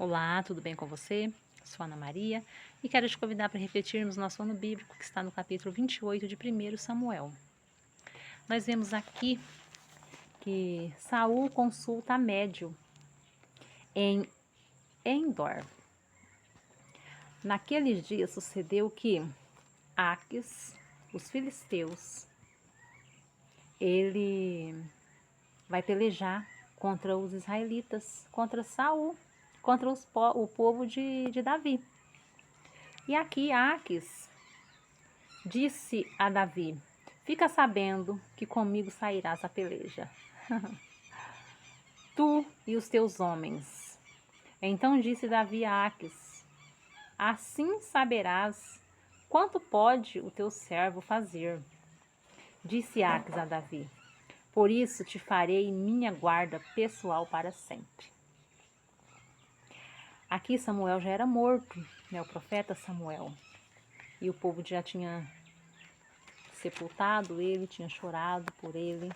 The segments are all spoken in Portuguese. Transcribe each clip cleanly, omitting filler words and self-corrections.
Olá, tudo bem com você? Sou Ana Maria e quero te convidar para refletirmos nosso ano bíblico que está no capítulo 28 de 1 Samuel. Nós vemos aqui que Saul consulta médio em Endor. Naqueles dias sucedeu que Aques, os filisteus, ele vai pelejar contra os israelitas, contra Saul, contra o povo de Davi. E aqui Aques disse a Davi: fica sabendo que comigo sairás a peleja, tu e os teus homens. Então disse Davi a Aques: assim saberás quanto pode o teu servo fazer. Disse Aques a Davi: por isso te farei minha guarda pessoal para sempre. Aqui Samuel já era morto, né, o profeta Samuel. E o povo já tinha sepultado ele, tinha chorado por ele.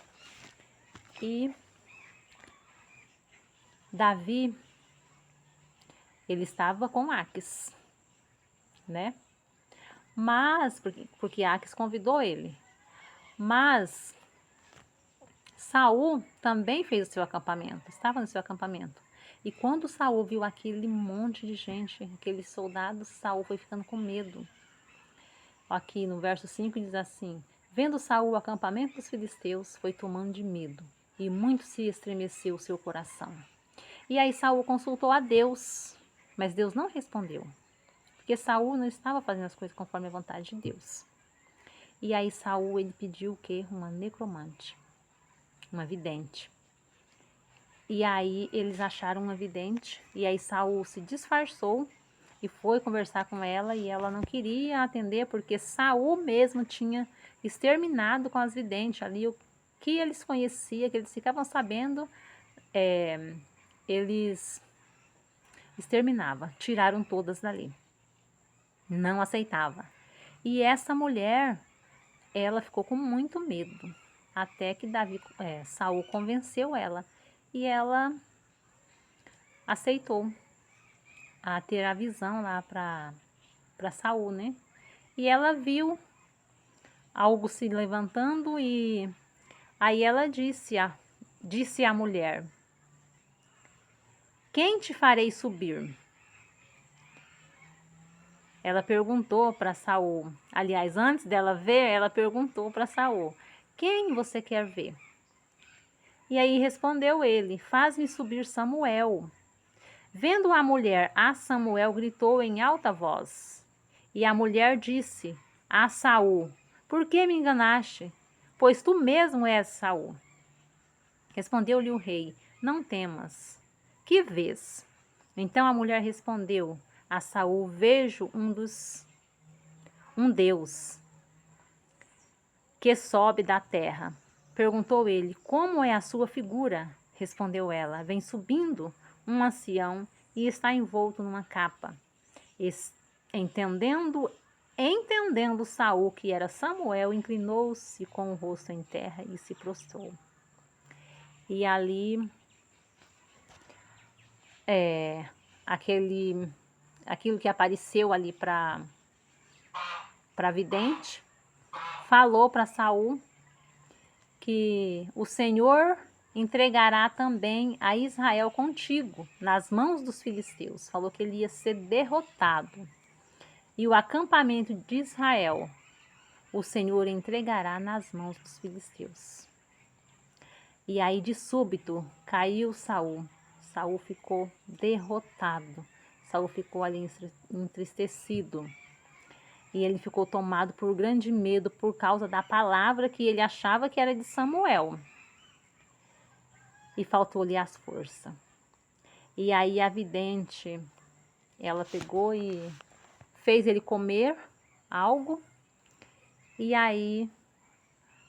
E Davi, ele estava com Aques, né? Mas, porque Aques convidou ele. Mas Saul também fez o seu acampamento, estava no seu acampamento. E quando Saul viu aquele monte de gente, aqueles soldados, Saul foi ficando com medo. Aqui no verso 5 diz assim: vendo Saul o acampamento dos filisteus, foi tomando de medo, e muito se estremeceu o seu coração. E aí Saul consultou a Deus, mas Deus não respondeu, porque Saul não estava fazendo as coisas conforme a vontade de Deus. E aí Saul, ele pediu o quê? Uma necromante, uma vidente. E aí eles acharam uma vidente, e aí Saul se disfarçou e foi conversar com ela, e ela não queria atender, porque Saul mesmo tinha exterminado com as videntes ali o que eles conheciam, que eles ficavam sabendo, eles exterminavam, tiraram todas dali. Não aceitava. E essa mulher, ela ficou com muito medo, até que Saul convenceu ela, e ela aceitou a ter a visão lá para Saul, né? E ela viu algo se levantando, e aí ela disse à mulher: quem te farei subir? Ela perguntou para Saul. Aliás, antes dela ver, ela perguntou para Saul: quem você quer ver? E aí respondeu ele: faz-me subir Samuel. Vendo a mulher a Samuel, gritou em alta voz. E a mulher disse a Saul: por que me enganaste? Pois tu mesmo és Saul. Respondeu-lhe o rei: não temas. Que vês? Então a mulher respondeu a Saul: vejo um Deus que sobe da terra. Perguntou ele: como é a sua figura? Respondeu ela: vem subindo um ancião e está envolto numa capa. Entendendo Saul que era Samuel, inclinou-se com o rosto em terra e se prostrou. E ali aquilo que apareceu ali para vidente, falou para Saul que o Senhor entregará também a Israel contigo, nas mãos dos filisteus. Falou que ele ia ser derrotado. E o acampamento de Israel, o Senhor entregará nas mãos dos filisteus. E aí de súbito caiu Saul. Saul ficou derrotado. Saul ficou ali entristecido. E ele ficou tomado por grande medo por causa da palavra que ele achava que era de Samuel. E faltou-lhe as forças. E aí a vidente, ela pegou e fez ele comer algo. E aí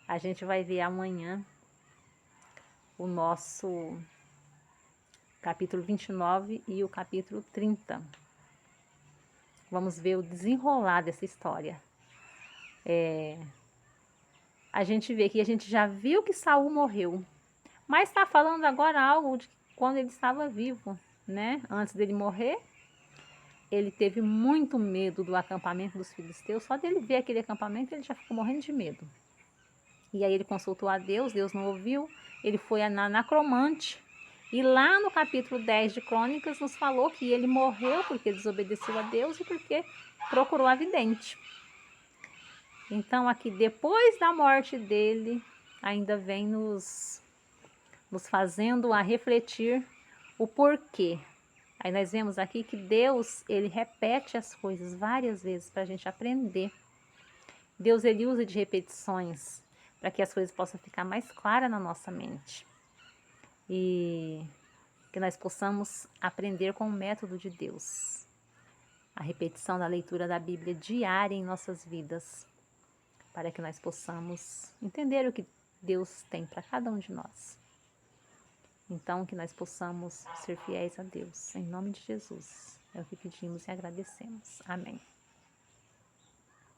a gente vai ver amanhã o nosso capítulo 29 e o capítulo 30. Vamos ver o desenrolar dessa história. A gente vê que a gente já viu que Saul morreu, mas está falando agora algo de quando ele estava vivo. né, antes dele morrer, ele teve muito medo do acampamento dos filisteus. Só dele ver aquele acampamento, ele já ficou morrendo de medo. E aí ele consultou a Deus, Deus não ouviu. Ele foi na necromante. E lá no capítulo 10 de Crônicas nos falou que ele morreu porque desobedeceu a Deus e porque procurou a vidente. Então aqui, depois da morte dele, ainda vem nos fazendo a refletir o porquê. Aí nós vemos aqui que Deus, ele repete as coisas várias vezes para a gente aprender. Deus, ele usa de repetições para que as coisas possam ficar mais claras na nossa mente. E que nós possamos aprender com o método de Deus. A repetição da leitura da Bíblia diária em nossas vidas, para que nós possamos entender o que Deus tem para cada um de nós. Então, que nós possamos ser fiéis a Deus. Em nome de Jesus. É o que pedimos e agradecemos. Amém.